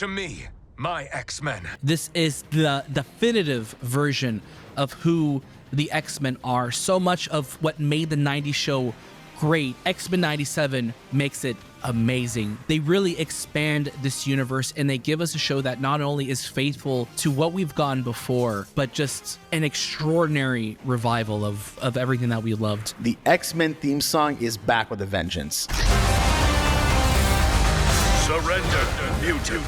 to me, my X-Men. This is the definitive version of who the X-Men are. So much of what made the 90s show great, X-Men 97 makes it amazing. They really expand this universe, and they give us a show that not only is faithful to what we've gone before, but just an extraordinary revival of everything that we loved. The X-Men theme song is back with a vengeance. Surrender, mutant.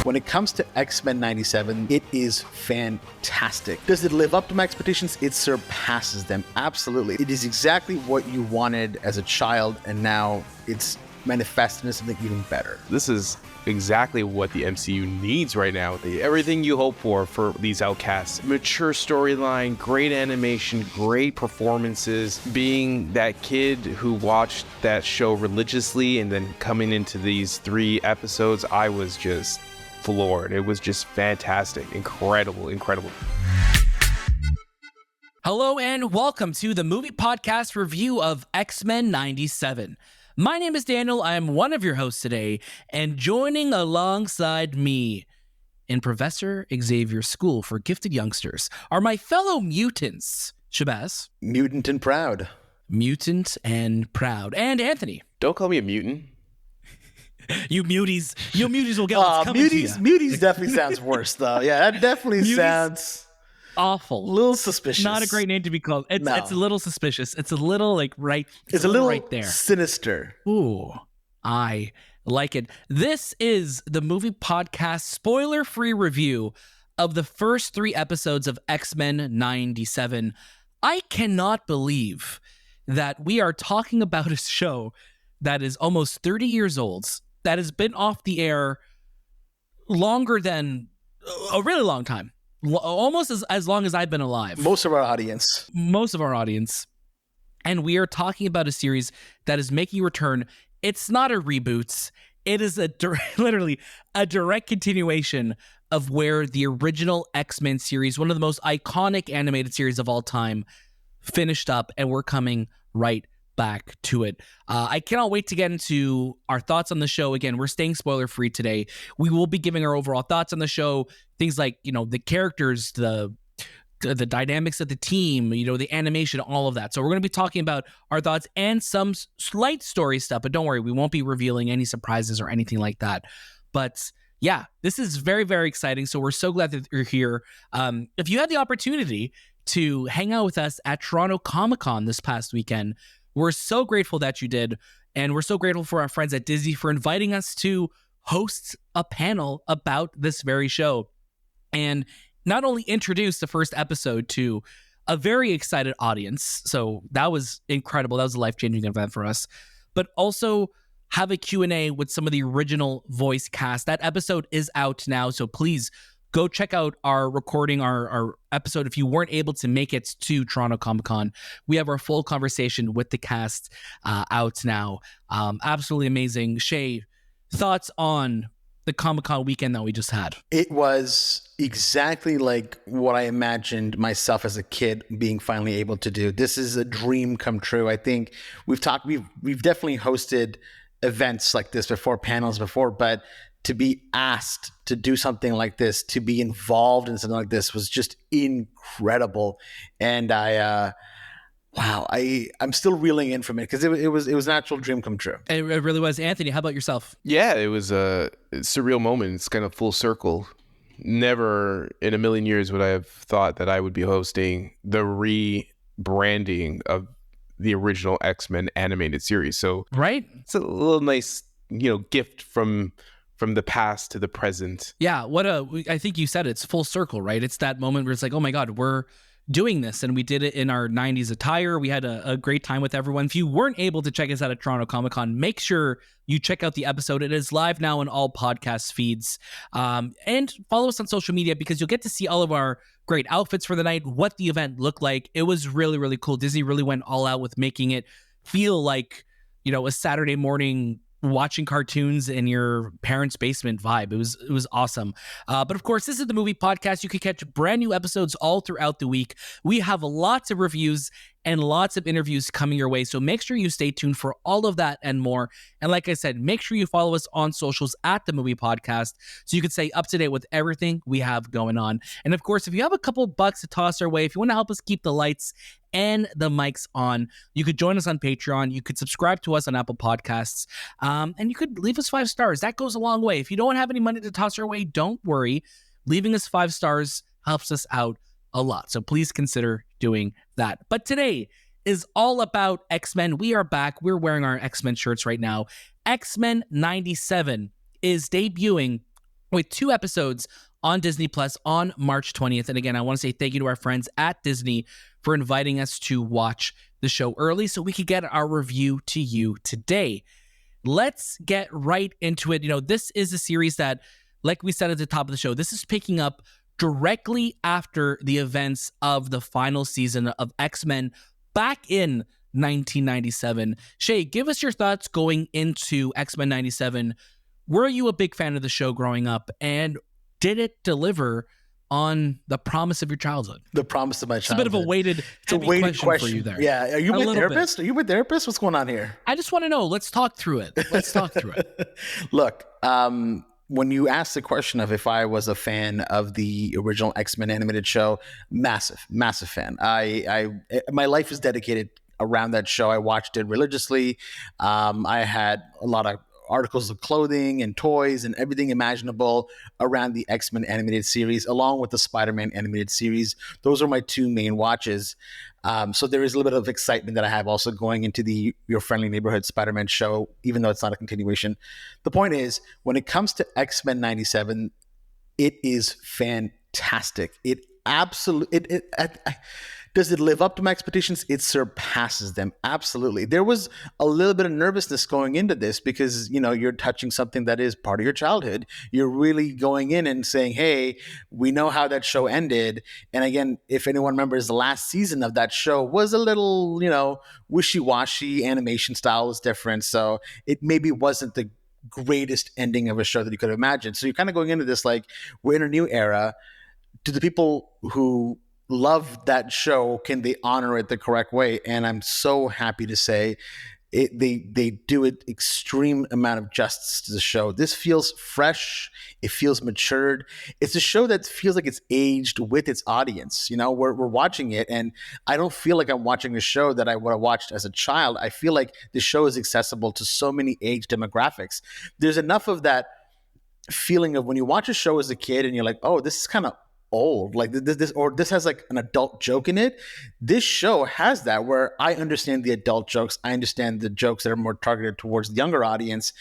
When it comes to X-Men 97, it is fantastic. Does it live up to my expectations? It surpasses them, absolutely. It is exactly what you wanted as a child, and now it's manifested into something even better. This is exactly what the MCU needs right now. Everything you hope for these outcasts. Mature storyline, great animation, great performances. Being that kid who watched that show religiously and then coming into these 3 episodes, I was just floored. It was just fantastic. Incredible. Hello and welcome to the movie podcast review of X-Men 97. My name is Daniel. I am one of your hosts today, and joining alongside me in Professor Xavier's School for Gifted Youngsters are my fellow mutants, Shahbaz. Mutant and proud. Mutant and proud. And Anthony. Don't call me a mutant. You muties will get what's coming to you. Muties definitely sounds worse, though. Yeah, that definitely sounds awful. A little suspicious. Not a great name to be called. It's a little suspicious. It's a little right. It's a little right there. Sinister. Ooh, I like it. This is the movie podcast spoiler-free review of the first 3 episodes of X-Men 97. I cannot believe that we are talking about a show that is almost 30 years old, that has been off the air longer than a really long time. Almost as long as I've been alive. Most of our audience. And we are talking about a series that is making a return. It's not a reboot. It is literally a direct continuation of where the original X-Men series, one of the most iconic animated series of all time, finished up, and we're coming right back to it. I cannot wait to get into our thoughts on the show. Again, we're staying spoiler free today. We will be giving our overall thoughts on the show, things like, the characters, the dynamics of the team, the animation, all of that. So we're going to be talking about our thoughts and some slight story stuff, but don't worry, we won't be revealing any surprises or anything like that. But yeah, this is very, very exciting. So we're so glad that you're here. If you had the opportunity to hang out with us at Toronto Comic-Con this past weekend, we're so grateful that you did, and we're so grateful for our friends at Disney for inviting us to host a panel about this very show, and not only introduce the first episode to a very excited audience, so that was incredible, that was a life-changing event for us, but also have a Q&A with some of the original voice cast. That episode is out now, so please go check out our recording, our episode. If you weren't able to make it to Toronto Comic-Con, we have our full conversation with the cast out now. Absolutely amazing. Shay, thoughts on the Comic-Con weekend that we just had? It was exactly like what I imagined myself as a kid being finally able to do. This is a dream come true. I think we've definitely hosted events like this before, panels before, but to be asked to do something like this, to be involved in something like this, was just incredible. And I'm still reeling in from it because it was an actual dream come true. It really was. Anthony, how about yourself? Yeah, it was a surreal moment. It's kind of full circle. Never in a million years would I have thought that I would be hosting the rebranding of the original X-Men animated series. So right, it's a little nice, gift from the past to the present. Yeah, I think you said it's full circle, right? It's that moment where it's like, oh my God, we're doing this, and we did it in our 90s attire. We had a great time with everyone. If you weren't able to check us out at Toronto Comic-Con, make sure you check out the episode. It is live now on all podcast feeds. And follow us on social media because you'll get to see all of our great outfits for the night, what the event looked like. It was really, really cool. Disney really went all out with making it feel like, a Saturday morning watching cartoons in your parents' basement vibe. It was awesome. But of course, this is the movie podcast. You can catch brand new episodes all throughout the week. We have lots of reviews and lots of interviews coming your way. So make sure you stay tuned for all of that and more. And like I said, make sure you follow us on socials at the movie podcast so you can stay up to date with everything we have going on. And of course, if you have a couple bucks to toss our way, if you want to help us keep the lights and the mics on, you could join us on Patreon. You could subscribe to us on Apple Podcasts, and you could leave us 5 stars. That goes a long way. If you don't have any money to toss our way, don't worry. Leaving us 5 stars helps us out a lot. So please consider doing that. But today is all about X-Men. We are back. We're wearing our X-Men shirts right now. X-Men 97 is debuting with 2 episodes on Disney Plus on March 20th. And again, I want to say thank you to our friends at Disney for inviting us to watch the show early so we could get our review to you today. Let's get right into it. You know, this is a series that, like we said at the top of the show, this is picking up directly after the events of the final season of X-Men back in 1997. Shay, give us your thoughts going into X-Men 97. Were you a big fan of the show growing up, and did it deliver on the promise of your childhood? The promise of my childhood. It's a bit of a weighted question for you there. Yeah. Are you my therapist? Are you my therapist? What's going on here? I just want to know. Let's talk through it. Look, when you asked the question of if I was a fan of the original X-Men animated show, massive fan. My life is dedicated around that show. I watched it religiously. I had a lot of articles of clothing and toys and everything imaginable around the X-Men animated series, along with the Spider-Man animated series. Those are my 2 main watches. So there is a little bit of excitement that I have also going into the Your Friendly Neighborhood Spider-Man show, even though it's not a continuation. The point is, when it comes to X-Men 97, it is fantastic. It absolutely... Does it live up to my expectations? It surpasses them. Absolutely. There was a little bit of nervousness going into this because, you know, you're touching something that is part of your childhood. You're really going in and saying, hey, we know how that show ended. And again, if anyone remembers, the last season of that show was a little, you know, wishy-washy. Animation style was different. So it maybe wasn't the greatest ending of a show that you could have imagined. So you're kind of going into this like, we're in a new era. To the people who love that show, can they honor it the correct way? And I'm so happy to say they do it extreme amount of justice to the show. This feels fresh. It feels matured. It's a show that feels like it's aged with its audience. You know, we're watching it, and I don't feel like I'm watching a show that I would have watched as a child. I feel like the show is accessible to so many age demographics. There's enough of that feeling of when you watch a show as a kid and you're like, oh, this is kind of old, like this has like an adult joke in it. This show has that, where I understand the adult jokes, I understand the jokes that are more targeted towards the younger audience,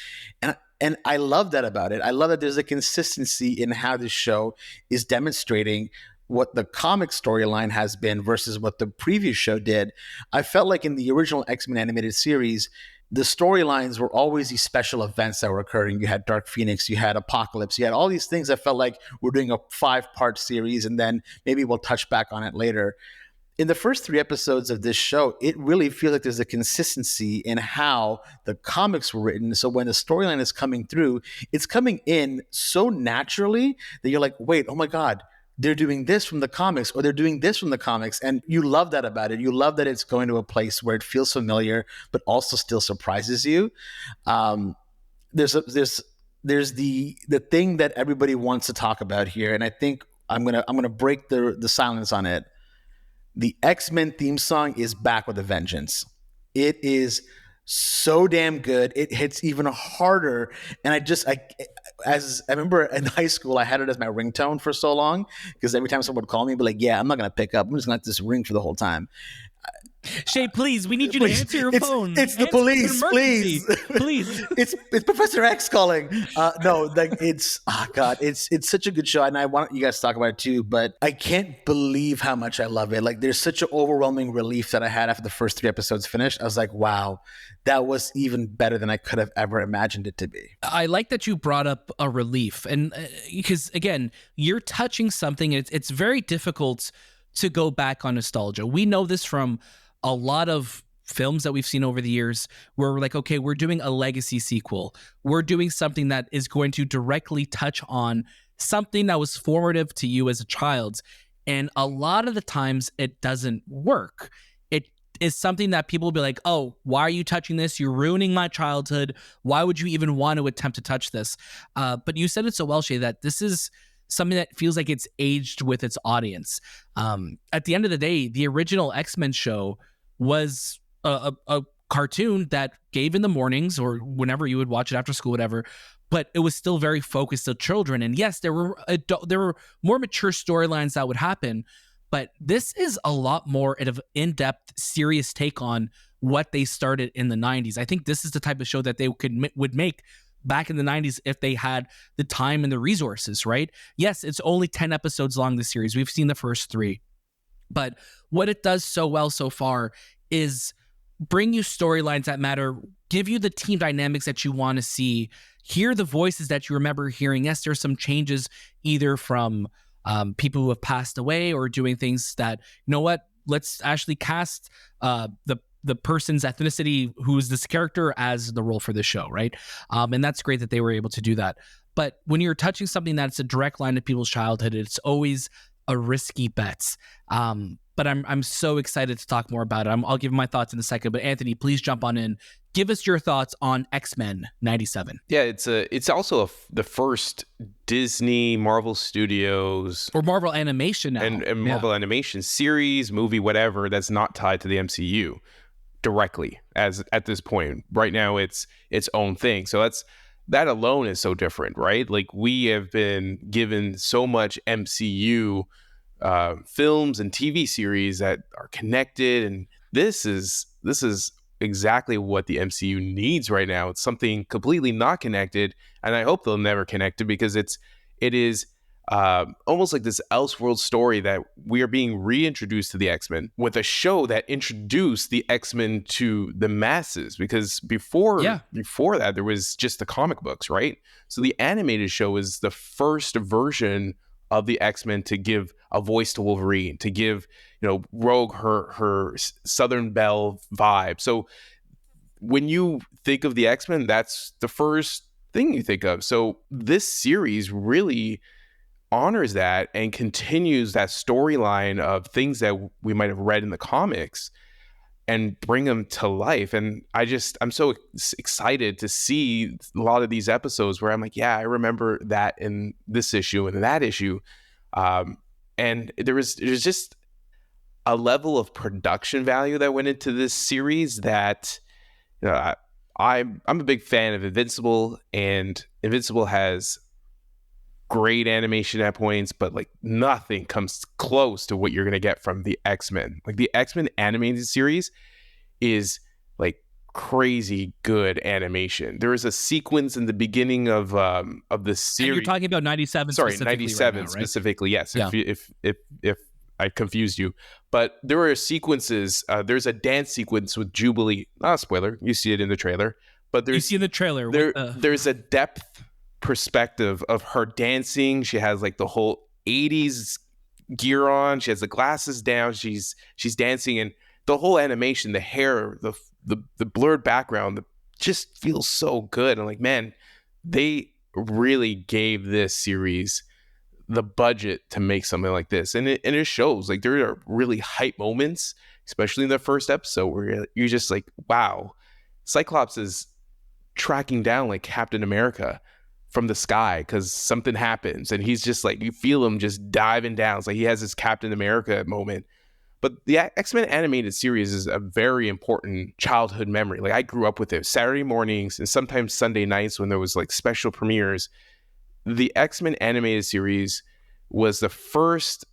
and I love that about it. I love that there's a consistency in how this show is demonstrating what the comic storyline has been versus what the previous show did. I felt like in the original X-Men animated series, the storylines were always these special events that were occurring. You had Dark Phoenix, you had Apocalypse, you had all these things that felt like we're doing a 5-part series, and then maybe we'll touch back on it later. In the first 3 episodes of this show, it really feels like there's a consistency in how the comics were written. So when the storyline is coming through, it's coming in so naturally that you're like, wait, oh my God, they're doing this from the comics, or they're doing this from the comics. And you love that about it. You love that it's going to a place where it feels familiar, but also still surprises you. There's the thing that everybody wants to talk about here. And I think I'm going to break the silence on it. The X-Men theme song is back with a vengeance. It is so damn good. It hits even harder. And I remember in high school, I had it as my ringtone for so long, because every time someone would call me, I'd be like, yeah, I'm not going to pick up. I'm just going to let this ring for the whole time. Shay, please, we need you to answer your phone. It's the police, please. Please. It's Professor X calling. No, like it's such a good show, and I want you guys to talk about it too. But I can't believe how much I love it. Like, there's such an overwhelming relief that I had after the first 3 episodes finished. I was like, wow, that was even better than I could have ever imagined it to be. I like that you brought up a relief, and because again, you're touching something. It's very difficult to go back on nostalgia. We know this from a lot of films that we've seen over the years where we're like, okay, we're doing a legacy sequel. We're doing something that is going to directly touch on something that was formative to you as a child. And a lot of the times it doesn't work. It is something that people will be like, oh, why are you touching this? You're ruining my childhood. Why would you even want to attempt to touch this? But you said it so well, Shay, that this is something that feels like it's aged with its audience. At the end of the day, the original X-Men show was a cartoon that gave in the mornings or whenever you would watch it after school, whatever, but it was still very focused on children. And yes, there were more mature storylines that would happen, but this is a lot more of an in-depth, serious take on what they started in the 90s. I think this is the type of show that they would make back in the 90s if they had the time and the resources, right? Yes, it's only 10 episodes long, this series. We've seen the first 3. But what it does so well so far is bring you storylines that matter, give you the team dynamics that you want to see, hear the voices that you remember hearing. Yes, there's some changes either from people who have passed away or doing things that, you know what, let's actually cast the person's ethnicity who's this character as the role for the show, right? And that's great that they were able to do that. But when you're touching something that's a direct line to people's childhood, it's always a risky bet. But I'm so excited to talk more about it. I'll give my thoughts in a second. But Anthony, please jump on in. Give us your thoughts on X-Men 97. Yeah, it's also the first Disney, Marvel Studios, or Marvel Animation now, and Marvel Animation series, movie, whatever that's not tied to the MCU directly. As at this point, right now, it's its own thing. So that alone is so different, right? Like, we have been given so much MCU films and TV series that are connected, and this is exactly what the MCU needs right now. It's something completely not connected, and I hope they'll never connect it, because it is almost like this Elseworld story that we are being reintroduced to the X-Men with a show that introduced the X-Men to the masses, because before that there was just the comic books, right? So the animated show is the first version of the X-Men to give a voice to Wolverine, to give, Rogue her Southern Belle vibe. So when you think of the X-Men, that's the first thing you think of. So this series really honors that and continues that storyline of things that we might have read in the comics and bring them to life. And I'm so excited to see a lot of these episodes where I'm like, yeah, I remember that in this issue and that issue. And there's just a level of production value that went into this series that, I'm a big fan of Invincible, and Invincible has great animation at points, but like nothing comes close to what you're going to get from the X-Men. Like, the X-Men animated series is like crazy good animation. There is a sequence in the beginning of the series. And you're talking about 97. Sorry, specifically 97 right now, right? specifically. Yes. Yeah. If I confused you, but there are sequences. There's a dance sequence with Jubilee. Not a spoiler. You see it in the trailer. But you see in the trailer. There's a depth perspective of her dancing. She has like the whole 80s gear on. She has the glasses down. She's dancing, and the whole animation, the hair, the blurred background, just feels so good. I'm like, man, they really gave this series the budget to make something like this, and it shows. Like, there are really hype moments, especially in the first episode, where you're just like, wow, Cyclops is tracking down like Captain America from the sky because something happens, and he's just like, you feel him just diving down. It's like he has this Captain America moment. But the X-Men animated series is a very important childhood memory. Like, I grew up with it. Saturday mornings and sometimes Sunday nights when there was like special premieres. The X-Men animated series was the first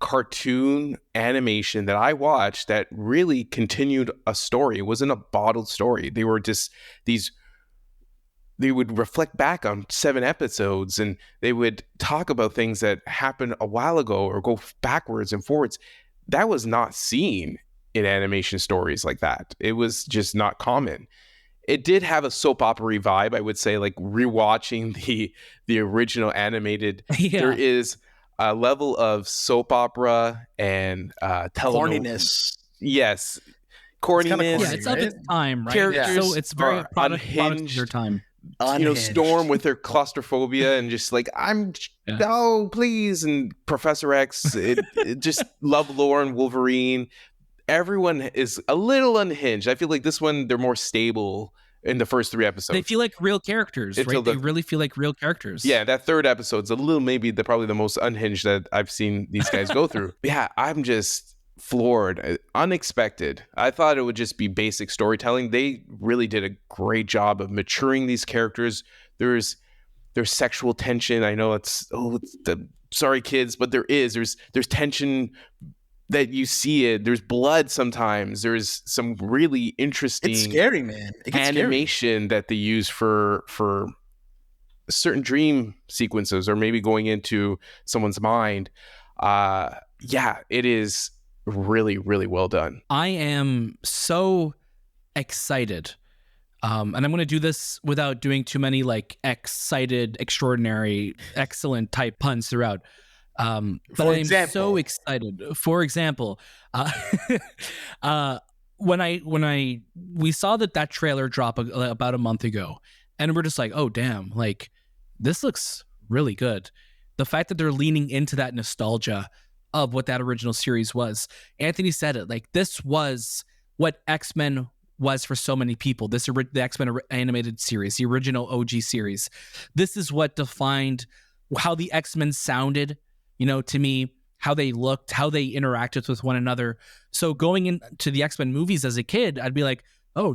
cartoon animation that I watched that really continued a story. It wasn't a bottled story. They were just they would reflect back on 7 episodes, and they would talk about things that happened a while ago or go backwards and forwards. That was not seen in animation stories like that. It was just not common. It did have a soap opera vibe, I would say, like rewatching the original animated. Yeah. There is a level of soap opera and telenovela. Corniness. Yes. corniness. Yeah, it's of its time, right? Characters So it's very are product of unhinged. their time. Storm with her claustrophobia and just like, no, please. And Professor X, it just love Lore and Wolverine. Everyone is a little unhinged. I feel like this one, they're more stable in the first 3 episodes. They feel like real characters, right? They really feel like real characters. Yeah, that 3rd episode's a little, maybe probably the most unhinged that I've seen these guys go through. Yeah, I'm just floored. Unexpected. I thought it would just be basic storytelling. They really did a great job of maturing these characters. There's sexual tension. I know sorry kids, but there's tension that you see it. There's blood sometimes. There's some really interesting, it's scary, man. It gets animation that they use for certain dream sequences, or maybe going into someone's mind. Yeah, it is really, really well done. I am so excited. And I'm going to do this without doing too many like excited, extraordinary, excellent type puns throughout. But I'm so excited. For example, when we saw that trailer drop about a month ago, and we're just like, oh damn, like this looks really good. The fact that they're leaning into that nostalgia of what that original series was. Anthony said it, like this was what X-Men was for so many people. The X-Men animated series, the original OG series. This is what defined how the X-Men sounded, to me, how they looked, how they interacted with one another. So going into the X-Men movies as a kid, I'd be like, oh,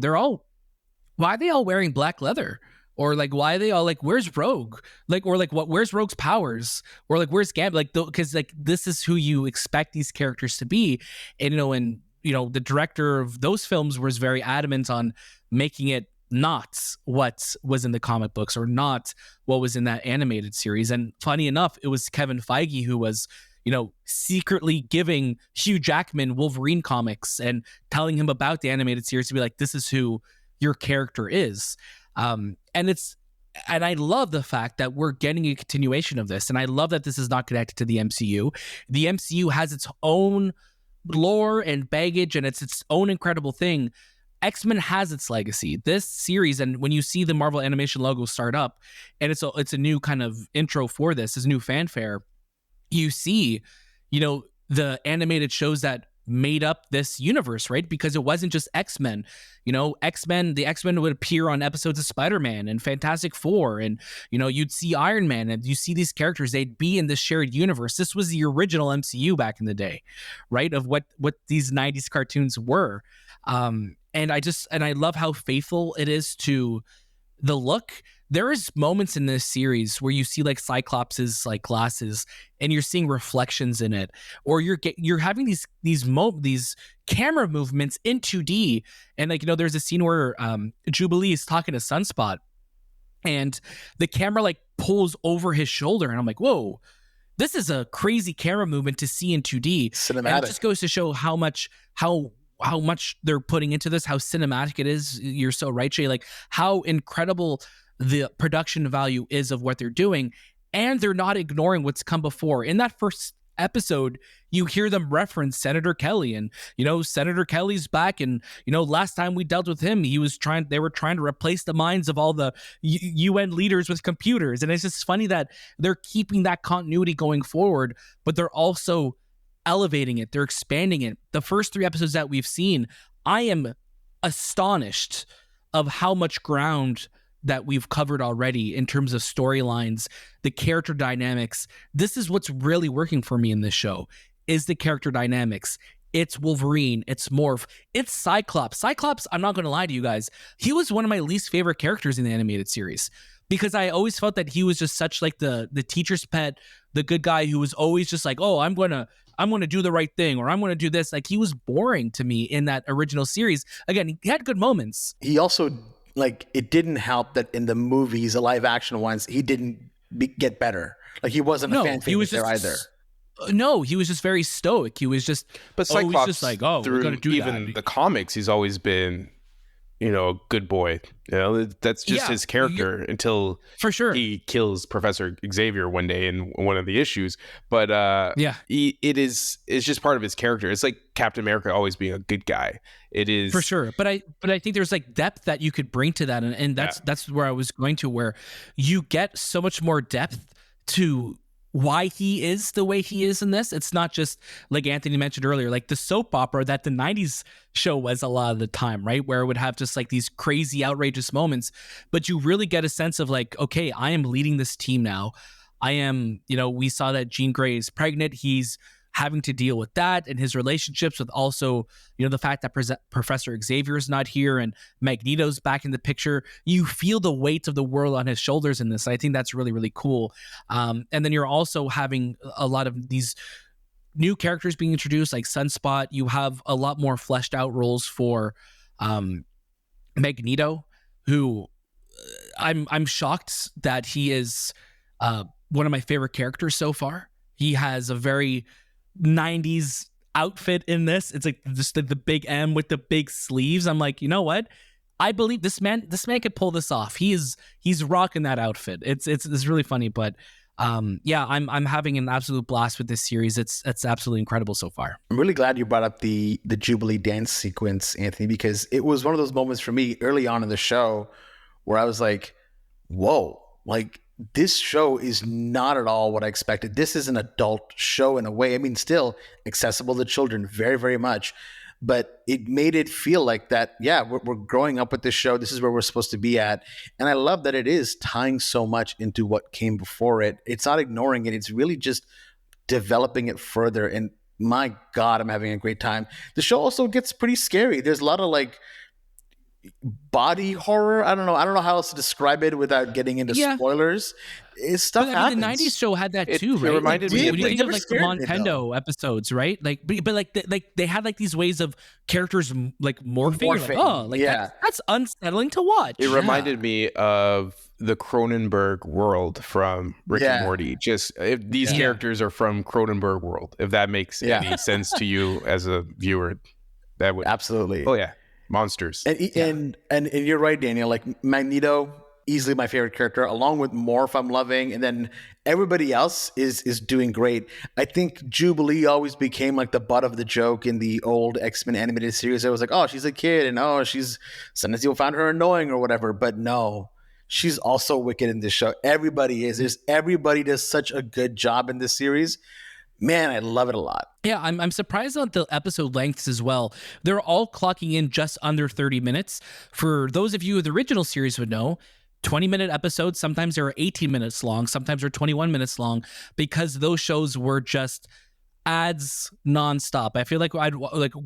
why are they all wearing black leather? Or like, why are they all like, where's Rogue? Like, or like, where's Rogue's powers? Or like, where's Gambit? Like, because like, this is who you expect these characters to be. And, the director of those films was very adamant on making it not what was in the comic books or not what was in that animated series. And funny enough, it was Kevin Feige who was, secretly giving Hugh Jackman Wolverine comics and telling him about the animated series to be like, this is who your character is. And I love the fact that we're getting a continuation of this. And I love that this is not connected to the MCU. The MCU has its own lore and baggage, and it's its own incredible thing. X-Men has its legacy. This series, and when you see the Marvel Animation logo start up, and it's a new kind of intro for this new fanfare, you see, the animated shows that made up this universe, right? Because it wasn't just X-Men. The X-Men would appear on episodes of Spider-Man and Fantastic Four, and you'd see Iron Man, and you see these characters, they'd be in this shared universe. This was the original MCU back in the day, right? Of what these 90s cartoons were. And I love how faithful it is to the look. There is moments in this series where you see like Cyclops's like glasses and you're seeing reflections in it, or you're having these camera movements in 2D. And like, there's a scene where Jubilee is talking to Sunspot and the camera like pulls over his shoulder. And I'm like, whoa, this is a crazy camera movement to see in 2D. Cinematic. And it just goes to show how much they're putting into this, how cinematic it is. You're so right, Jay. Like how incredible the production value is of what they're doing, and they're not ignoring what's come before. In that first episode, you hear them reference Senator Kelly, and Senator Kelly's back, and last time we dealt with him, they were trying to replace the minds of all the UN leaders with computers. And it's just funny that they're keeping that continuity going forward, but they're also elevating it, they're expanding it. The first 3 episodes that we've seen, I am astonished of how much ground that we've covered already in terms of storylines, the character dynamics. This is what's really working for me in this show, is the character dynamics. It's Wolverine, it's Morph, it's Cyclops. Cyclops, I'm not going to lie to you guys, he was one of my least favorite characters in the animated series, because I always felt that he was just such like the teacher's pet, the good guy who was always just like, oh, I'm going to do the right thing, or I'm going to do this. Like, he was boring to me in that original series. Again, he had good moments. He also, like, it didn't help that in the movies, the live action ones, he didn't get better. Like, he wasn't a fan favorite there either. No, he was just very stoic. He was just, but Cyclops, just like, oh, we're going to do even that. The comics, he's always been, a good boy. That's just his character until for sure he kills Professor Xavier one day in one of the issues. But it's just part of his character. It's like Captain America always being a good guy. It is for sure. But I think there's like depth that you could bring to that, and that's where I was going to, where you get so much more depth to why he is the way he is in this. It's not just like Anthony mentioned earlier, like the soap opera that the 90s show was a lot of the time, right? Where it would have just like these crazy, outrageous moments, but you really get a sense of like, okay, I am leading this team now. I am, we saw that Jean Grey is pregnant. He's having to deal with that and his relationships with also, the fact that Professor Xavier is not here and Magneto's back in the picture. You feel the weight of the world on his shoulders in this. I think that's really, really cool. And then you're also having a lot of these new characters being introduced, like Sunspot. You have a lot more fleshed out roles for Magneto, who I'm shocked that he is one of my favorite characters so far. He has a very 90s outfit in this. It's like just the big M with the big sleeves. I'm like, you know what? I believe this man could pull this off. He's rocking that outfit. It's really funny, but I'm having an absolute blast with this series. It's absolutely incredible so far. I'm really glad you brought up the Jubilee dance sequence, Anthony, because it was one of those moments for me early on in the show where I was like, whoa, like this show is not at all what I expected. This is an adult show in a way. I mean, still accessible to children very, very much, but it made it feel like that. Yeah, we're growing up with this show. This is where we're supposed to be at. And I love that it is tying so much into what came before it. It's not ignoring it. It's really just developing it further. And my God, I'm having a great time. The show also gets pretty scary. There's a lot of like body horror. I don't know how else to describe it without getting into spoilers. Stuff happens. The 90s show had that too, right? It reminded me of like the Montendo episodes, right? Like, but they had like these ways of characters like morphing. That's unsettling to watch. It reminded me of the Cronenberg world from Rick and Morty. Just if these characters are from Cronenberg world, if that makes any sense to you as a viewer, that would absolutely. Oh yeah. Monsters. And you're right, Daniel. Like Magneto, easily my favorite character, along with Morph, I'm loving, and then everybody else is doing great. I think Jubilee always became like the butt of the joke in the old X-Men animated series. It was like, oh, she's a kid, and she's sometimes people found her annoying or whatever. But no, she's also wicked in this show. Everybody is. Everybody does such a good job in this series. Man, I love it a lot. Yeah, I'm surprised at the episode lengths as well. They're all clocking in just under 30 minutes. For those of you who the original series would know, 20-minute episodes, sometimes they're 18 minutes long, sometimes they're 21 minutes long, because those shows were just ads nonstop. I feel like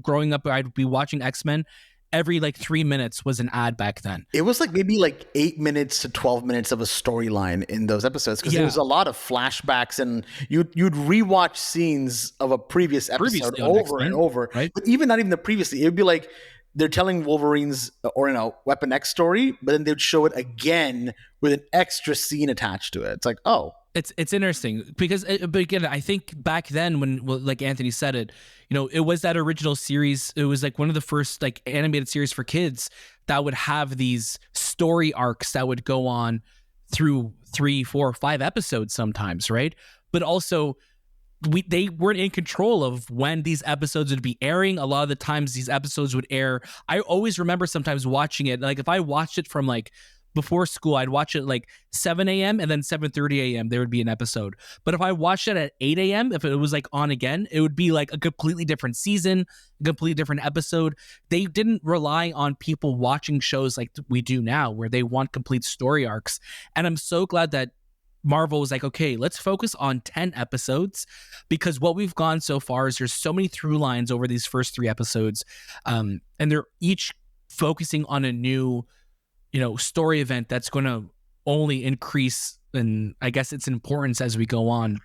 growing up, I'd be watching X-Men. Every 3 minutes was an ad back then. It was maybe 8 minutes to 12 minutes of a storyline in those episodes, because there was a lot of flashbacks, and you'd rewatch scenes of a previous episode over and over. Right? But even not even the previously, it would be like they're telling Wolverine's or Weapon X story, but then they'd show it again with an extra scene attached to it. It's like, oh. It's interesting because, but again, I think back then when, like Anthony said it, it was that original series. It was one of the first animated series for kids that would have these story arcs that would go on through 3, 4, 5 episodes sometimes, right? But also they weren't in control of when these episodes would be airing. A lot of the times these episodes would air. I always remember sometimes watching it. If I watched it from before school, I'd watch it 7 a.m. and then 7:30 a.m. there would be an episode. But if I watched it at 8 a.m., if it was on again, it would be a completely different season, a completely different episode. They didn't rely on people watching shows like we do now, where they want complete story arcs. And I'm so glad that Marvel was okay, let's focus on 10 episodes, because what we've gone so far is there's so many through lines over these first 3 episodes. And they're each focusing on a new story event that's going to only increase, and I guess its importance as we go on.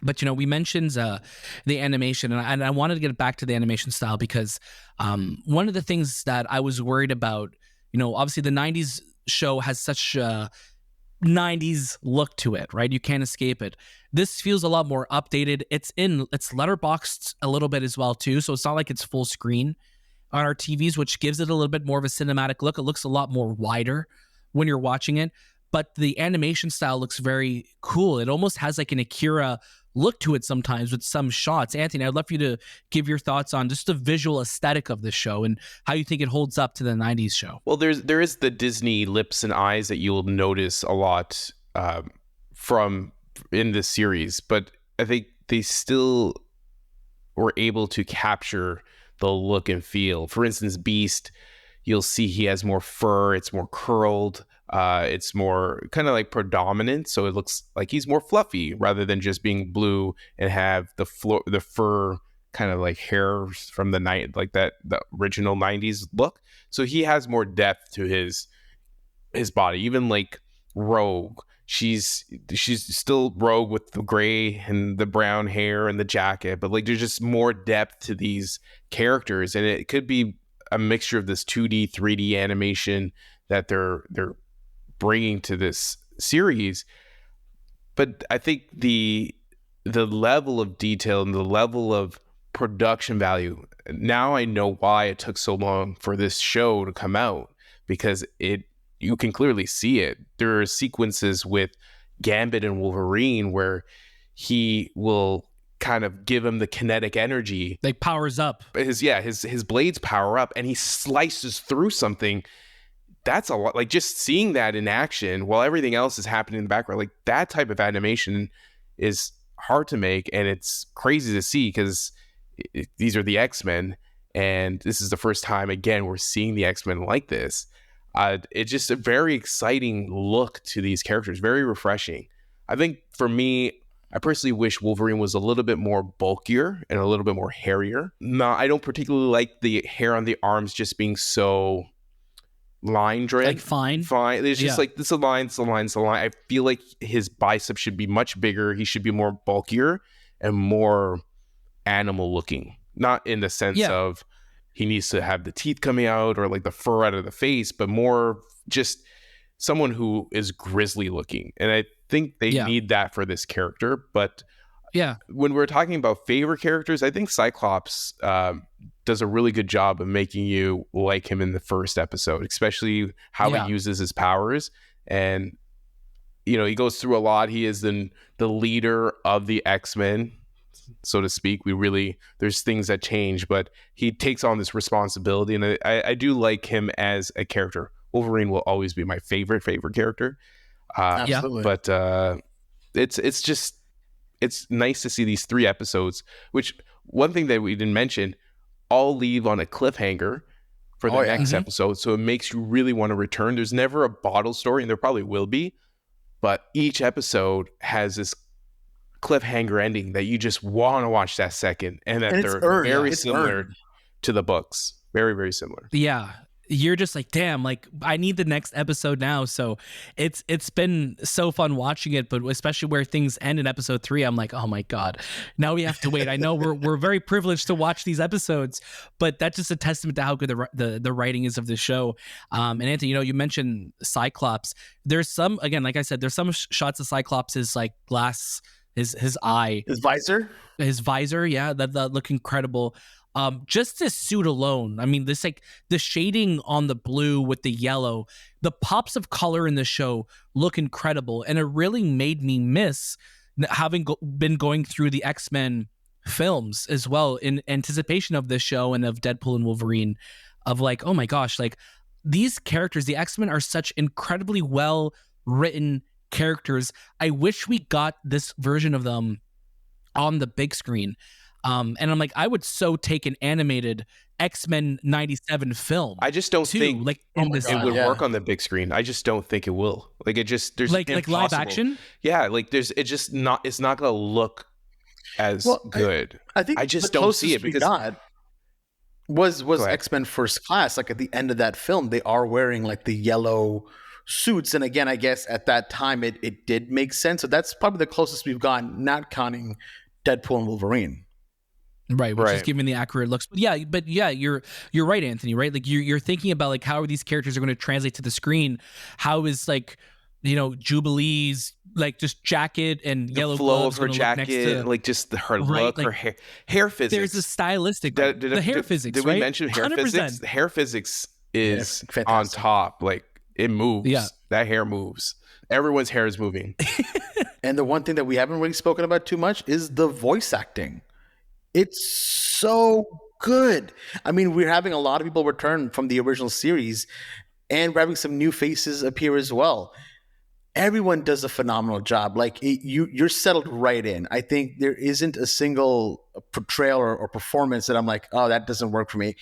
But we mentioned the animation, and I wanted to get back to the animation style because one of the things that I was worried about, obviously the 90s show has such a 90s look to it, right? You can't escape it. This feels a lot more updated. It's letterboxed a little bit as well too, so it's not like it's full screen. on our TVs, which gives it a little bit more of a cinematic look. It looks a lot more wider when you're watching it, but the animation style looks very cool. It almost has like an Akira look to it sometimes with some shots. Anthony, I'd love for you to give your thoughts on just the visual aesthetic of this show and how you think it holds up to the 90s show. Well, there is the Disney lips and eyes that you'll notice a lot from in this series, but I think they still were able to capture the look and feel. For instance, Beast, you'll see he has more fur, it's more curled, it's more kind of like predominant, so it looks like he's more fluffy rather than just being blue and have the fur kind of like hair from the night, like the original 90s look. So he has more depth to his body. Even like Rogue, she's still Rogue with the gray and the brown hair and the jacket, but like there's just more depth to these characters, and it could be a mixture of this 2D 3D animation that they're bringing to this series. But I think the level of detail and the level of production value, now I know why it took so long for this show to come out, because you can clearly see it. There are sequences with Gambit and Wolverine where he will kind of give him the kinetic energy. Like powers up. His blades power up and he slices through something. That's a lot. Like just seeing that in action while everything else is happening in the background, like that type of animation is hard to make, and it's crazy to see because these are the X-Men, and this is the first time again we're seeing the X-Men like this. It's just a very exciting look to these characters, very refreshing. I think for me, I personally wish Wolverine was a little bit more bulkier and a little bit more hairier. No, I don't particularly like the hair on the arms just being so line driven. Like fine. It's just like, this is a line, it's a line, it's a line. I feel like his biceps should be much bigger. He should be more bulkier and more animal looking. Not in the sense of he needs to have the teeth coming out or like the fur out of the face, but more just someone who is grisly looking. And I think they need that for this character. But when we're talking about favorite characters, I think Cyclops does a really good job of making you like him in the first episode, especially how he uses his powers. And, you know, he goes through a lot. He is the leader of the X-Men, so to speak. There's things that change, but he takes on this responsibility. And I do like him as a character. Wolverine will always be my favorite character. Absolutely. But it's nice to see these 3 episodes, which one thing that we didn't mention, all leave on a cliffhanger for the next episode. So it makes you really want to return. There's never a bottle story, and there probably will be, but each episode has this cliffhanger ending that you just want to watch that second, and that they're very similar to the books. Very, very similar. Yeah. You're just like, damn, like I need the next episode now. So it's been so fun watching it, but especially where things end in episode 3, I'm like, oh my God, now we have to wait. I know we're very privileged to watch these episodes, but that's just a testament to how good the writing is of the show. And Anthony, you know, you mentioned Cyclops. There's some, again, like I said, there's some shots of Cyclops' like glass, his eye, his visor. Yeah. That look incredible. Just this suit alone, I mean, this like the shading on the blue with the yellow, the pops of color in the show look incredible, and it really made me miss having been going through the X-Men films as well in anticipation of this show and of Deadpool and Wolverine, of like, oh my gosh, like these characters, the X-Men are such incredibly well written characters. I wish we got this version of them on the big screen. And I'm like, I would so take an animated X-Men 97 film. I just don't think like it would work on the big screen. I just don't think it will. Like it just there's like live action. Yeah, like it's not gonna look as good. I think I just don't see it because was X-Men First Class. Like at the end of that film, they are wearing like the yellow suits, and again, I guess at that time it did make sense. So that's probably the closest we've gotten, not counting Deadpool and Wolverine. Right, which is giving the accurate looks. But yeah, you're right, Anthony, right? Like you're thinking about like how are these characters are going to translate to the screen? How is like Jubilee's like just jacket and The yellow flow gloves of her gonna look next jacket, to, like just her right, look, like, her hair physics. there's a stylistic, the hair physics, Did right? we mention hair 100%. physics? The hair physics is fantastic. on top. Like, it moves. Yeah. That hair moves. Everyone's hair is moving. And the one thing that we haven't really spoken about too much is the voice acting. It's so good. I mean, we're having a lot of people return from the original series, and we're having some new faces appear as well. Everyone does a phenomenal job. Like, you're settled right in. I think there isn't a single portrayal or performance that I'm like, oh, that doesn't work for me.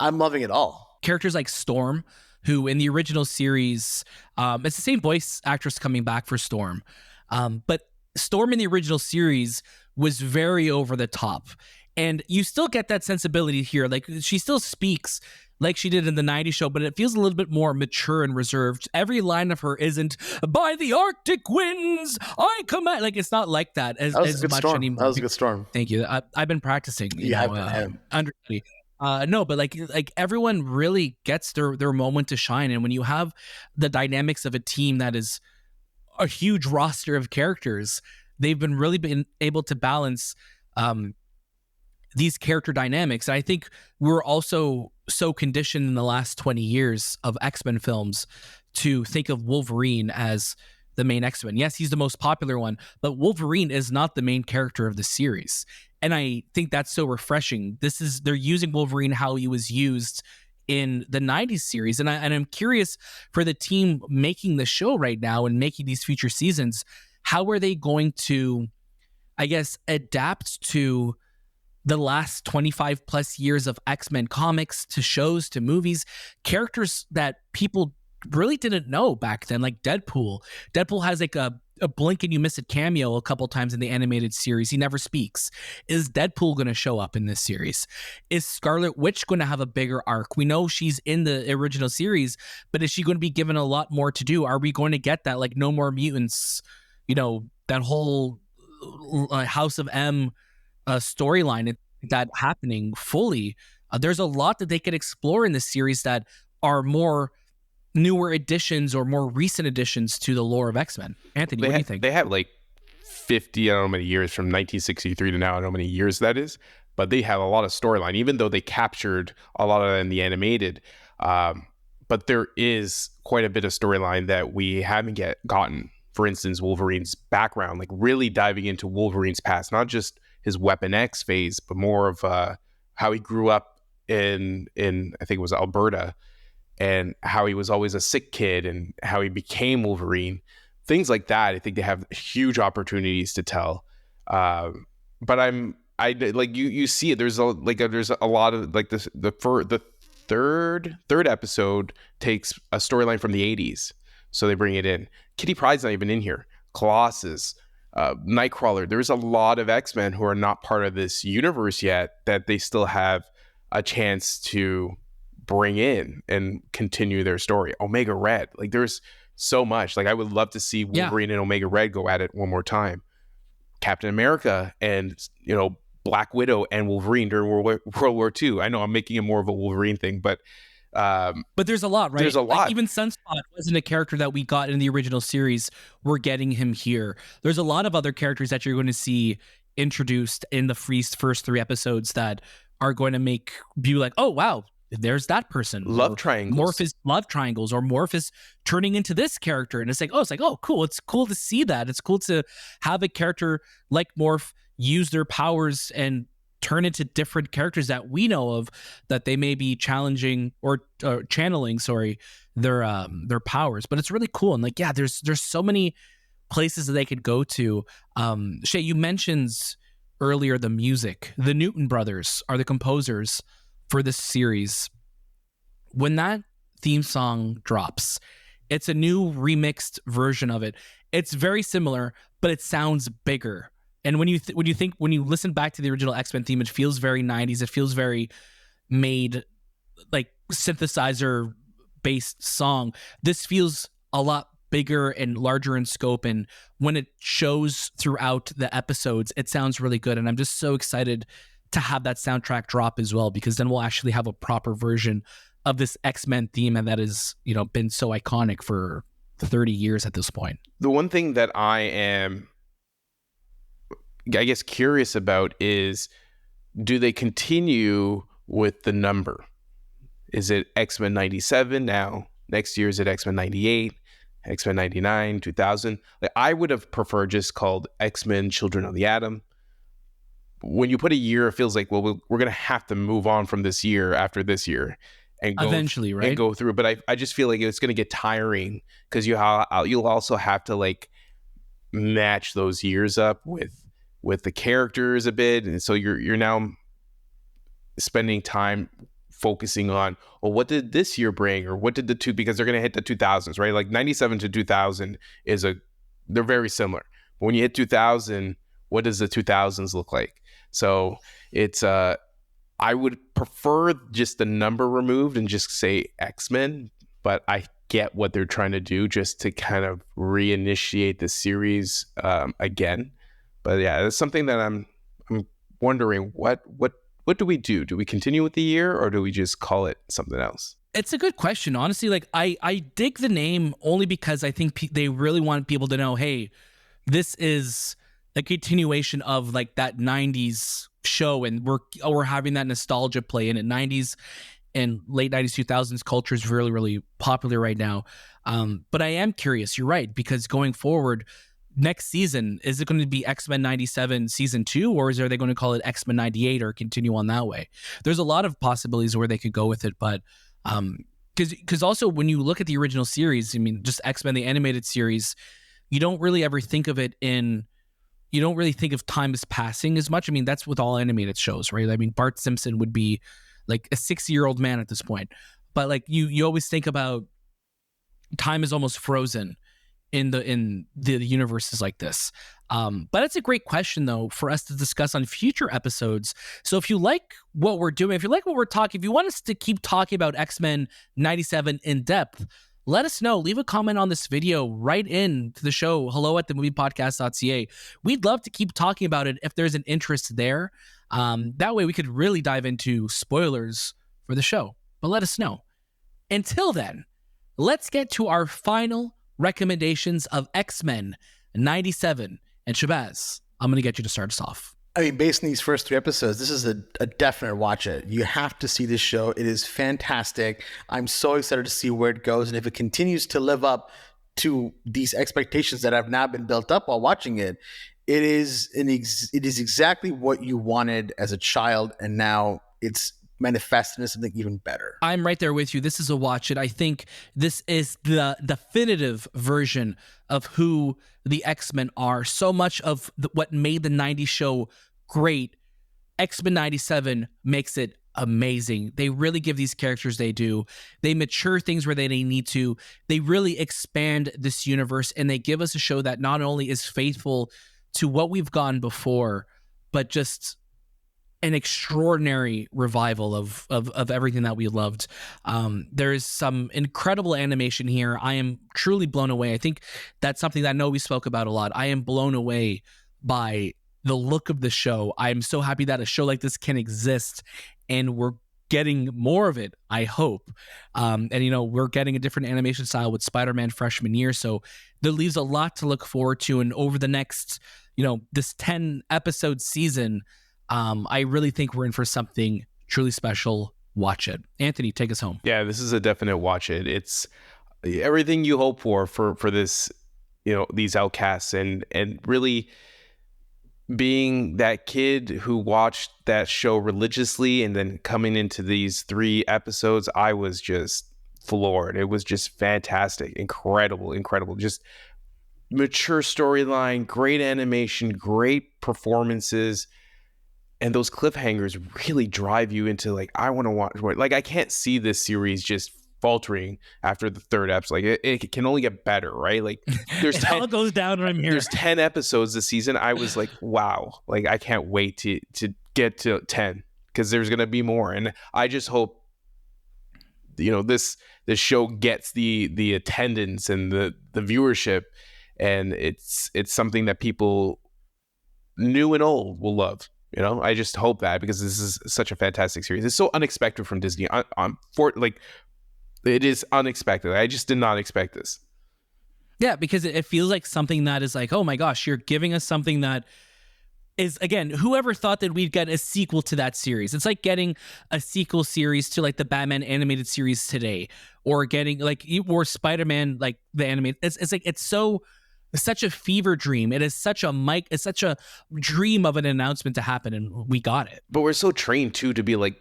I'm loving it all. Characters like Storm, who in the original series, it's the same voice actress coming back for Storm. But Storm in the original series was very over the top. And you still get that sensibility here. Like, she still speaks like she did in the 90s show, but it feels a little bit more mature and reserved. Every line of her isn't, by the Arctic winds, I command. Like, it's not like that as That was a good much Storm. anymore. That was a good Storm. Thank you. I've been practicing. Understudy. No, but like everyone really gets their moment to shine. And when you have the dynamics of a team that is a huge roster of characters, they've been able to balance these character dynamics. And I think we're also so conditioned in the last 20 years of X-Men films to think of Wolverine as the main X-Men. Yes, he's the most popular one, but Wolverine is not the main character of the series. And I think that's so refreshing. They're using Wolverine how he was used in the 90s series. And I'm curious for the team making the show right now and making these future seasons, how are they going to, I guess, adapt to the last 25 plus years of X-Men comics, to shows, to movies, characters that people really didn't know back then, like Deadpool. Deadpool has like a blink and you miss it cameo a couple times in the animated series. He never speaks. Is Deadpool going to show up in this series? Is Scarlet Witch going to have a bigger arc? We know she's in the original series, but is she going to be given a lot more to do? Are we going to get that, like, No More Mutants, that whole House of M storyline, that happening fully? There's a lot that they could explore in this series that are more newer additions or more recent additions to the lore of X-Men. Anthony, what do you think? They have like 50, I don't know how many years, from 1963 to now, I don't know how many years that is, but they have a lot of storyline, even though they captured a lot of it in the animated. But there is quite a bit of storyline that we haven't yet gotten. For instance, Wolverine's background, like really diving into Wolverine's past, not just his Weapon X phase, but more of how he grew up in I think it was Alberta, and how he was always a sick kid and how he became Wolverine. Things like that, I think they have huge opportunities to tell. But I like you see it. There's a lot of like this. The third episode takes a storyline from the 80s, so they bring it in. Kitty Pryde's not even in here. Colossus, Nightcrawler. There's a lot of X-Men who are not part of this universe yet that they still have a chance to bring in and continue their story. Omega Red, like there's so much. Like I would love to see Wolverine and Omega Red go at it one more time. Captain America and Black Widow and Wolverine during World War II. I know I'm making it more of a Wolverine thing, but there's a lot, right? There's a lot. Like even Sunspot wasn't a character that we got in the original series. We're getting him here. There's a lot of other characters that you're going to see introduced in the first 3 episodes that are going to make you like, oh wow, there's that person. Love triangles. Morph is love triangles, or Morph is turning into this character. And it's like, oh, cool. It's cool to see that. It's cool to have a character like Morph use their powers and turn into different characters that we know of, that they may be challenging or channeling, their powers. But it's really cool. And like, yeah, there's so many places that they could go to. Shay, you mentioned earlier the music. The Newton brothers are the composers for this series. When that theme song drops, it's a new remixed version of it. It's very similar, but it sounds bigger. And when you listen back to the original X-Men theme, it feels very 90s. It feels very made, like synthesizer based song. This feels a lot bigger and larger in scope, and when it shows throughout the episodes, it sounds really good. And I'm just so excited to have that soundtrack drop as well, because then we'll actually have a proper version of this X-Men theme, and that has been so iconic for 30 years at this point. The one thing that I am, I guess, curious about is, do they continue with the number? Is it X-Men 97 now? Next year, is it X-Men 98, X-Men 99, 2000? Like, I would have preferred just called X-Men Children of the Atom. When you put a year, it feels like, well, we're going to have to move on from this year after this year. And go eventually, right? And go through. But I just feel like it's going to get tiring because you'll also have to like match those years up with the characters a bit. And so you're now spending time focusing on, well, what did this year bring, or what did because they're going to hit the 2000s, right? Like 97 to 2000 they're very similar. But when you hit 2000, what does the 2000s look like? So it's I would prefer just the number removed and just say X-Men, but I get what they're trying to do just to kind of reinitiate the series again. But yeah, it's something that I'm wondering, what do we do? Do we continue with the year, or do we just call it something else? It's a good question. Honestly, like I dig the name only because I think they really want people to know, hey, this is a continuation of like that 90s show, and we're having that nostalgia play in it. 90s and late 90s 2000s culture is really, really popular right now. But I am curious, you're right, because going forward next season, is it going to be X-Men 97 season 2, or are they going to call it X-Men 98 or continue on that way? There's a lot of possibilities where they could go with it, but because also when you look at the original series, I mean, just X-Men the animated series, you don't really ever think of it you don't really think of time as passing as much. I mean, that's with all animated shows, right? I mean, Bart Simpson would be like a 60-year-old man at this point. But like you always think about time is almost frozen in the universes like this. But it's a great question, though, for us to discuss on future episodes. So if you like what we're doing, if you like what we're talking, if you want us to keep talking about X-Men 97 in depth, let us know. Leave a comment on this video. Write in to the show, hello@themoviepodcast.ca. We'd love to keep talking about it if there's an interest there. That way we could really dive into spoilers for the show. But let us know. Until then, let's get to our final recommendations of X-Men 97. And Shahbaz, I'm going to get you to start us off. I mean, based on these first 3 episodes, this is a definite watch it. You have to see this show. It is fantastic. I'm so excited to see where it goes. And if it continues to live up to these expectations that have now been built up while watching it, it is exactly what you wanted as a child. And now it's manifested into something even better. I'm right there with you. This is a watch it. I think this is the definitive version of who the X-Men are. So much of what made the 90s show great, X-Men 97 makes it amazing. They really give these characters they do. They mature things where they need to. They really expand this universe, and they give us a show that not only is faithful to what we've gone before, but just an extraordinary revival of everything that we loved. There is some incredible animation here. I am truly blown away. I think that's something that I know we spoke about a lot. I am blown away by the look of the show. I am so happy that a show like this can exist, and we're getting more of it, I hope. And, we're getting a different animation style with Spider-Man freshman year. So there leaves a lot to look forward to. And over the next, this 10 episode season, I really think we're in for something truly special. Watch it. Anthony, take us home. Yeah, this is a definite watch it. It's everything you hope for this, these outcasts, and really being that kid who watched that show religiously, and then coming into these 3 episodes, I was just floored. It was just fantastic, incredible, just mature storyline, great animation, great performances. And those cliffhangers really drive you into like, I want to watch. Like, I can't see this series just faltering after the 3rd episode. Like, it can only get better, right? Like, there's it all goes down from here. There's 10 episodes this season. I was like, wow. Like, I can't wait to get to 10 because there's gonna be more. And I just hope, this show gets the attendance and the viewership, and it's something that people new and old will love. I just hope that, because this is such a fantastic series. It's so unexpected from Disney. It is unexpected. I just did not expect this. Yeah, because it feels like something that is like, oh my gosh, you're giving us something that is, again, whoever thought that we'd get a sequel to that series? It's like getting a sequel series to like the Batman animated series today, or getting like, or Spider-Man, like the animated. It's like, it's such a fever dream. It is such a dream of an announcement to happen, and we got it. But we're so trained too to be like,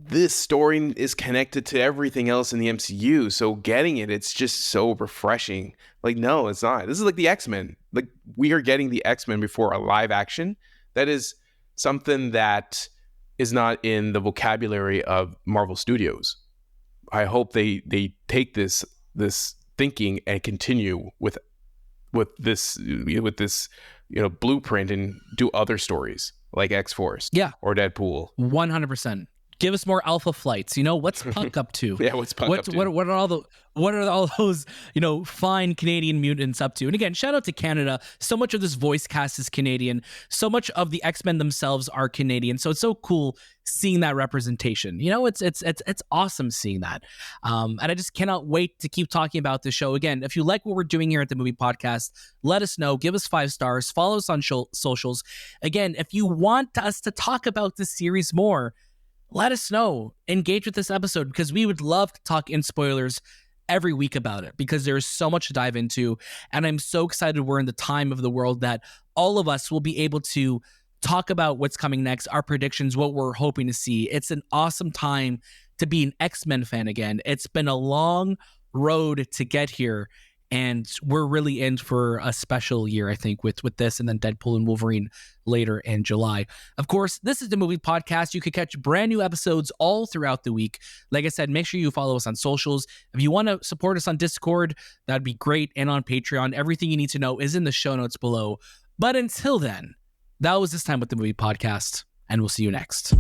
this story is connected to everything else in the MCU. So getting it, it's just so refreshing. Like, no, it's not. This is like the X-Men. Like, we are getting the X-Men before a live action. That is something that is not in the vocabulary of Marvel Studios. I hope they take this thinking and continue with this blueprint and do other stories like X-Force, or Deadpool. 100%. Give us more Alpha Flights. What's Punk up to? Yeah, what's Punk up to? What are all those fine Canadian mutants up to? And again, shout out to Canada. So much of this voice cast is Canadian. So much of the X-Men themselves are Canadian. So it's so cool seeing that representation. It's awesome seeing that. And I just cannot wait to keep talking about this show. Again, if you like what we're doing here at the Movie Podcast, let us know. Give us 5 stars. Follow us on socials. Again, if you want us to talk about this series more, let us know. Engage with this episode, because we would love to talk in spoilers every week about it, because there's so much to dive into. And I'm so excited we're in the time of the world that all of us will be able to talk about what's coming next, our predictions, what we're hoping to see. It's an awesome time to be an X-Men fan again. It's been a long road to get here, and we're really in for a special year, I think, with this, and then Deadpool and Wolverine later in July. Of course, this is the Movie Podcast. You can catch brand new episodes all throughout the week. Like I said, make sure you follow us on socials. If you want to support us on Discord, that'd be great. And on Patreon, everything you need to know is in the show notes below. But until then, that was This Time with the Movie Podcast, and we'll see you next.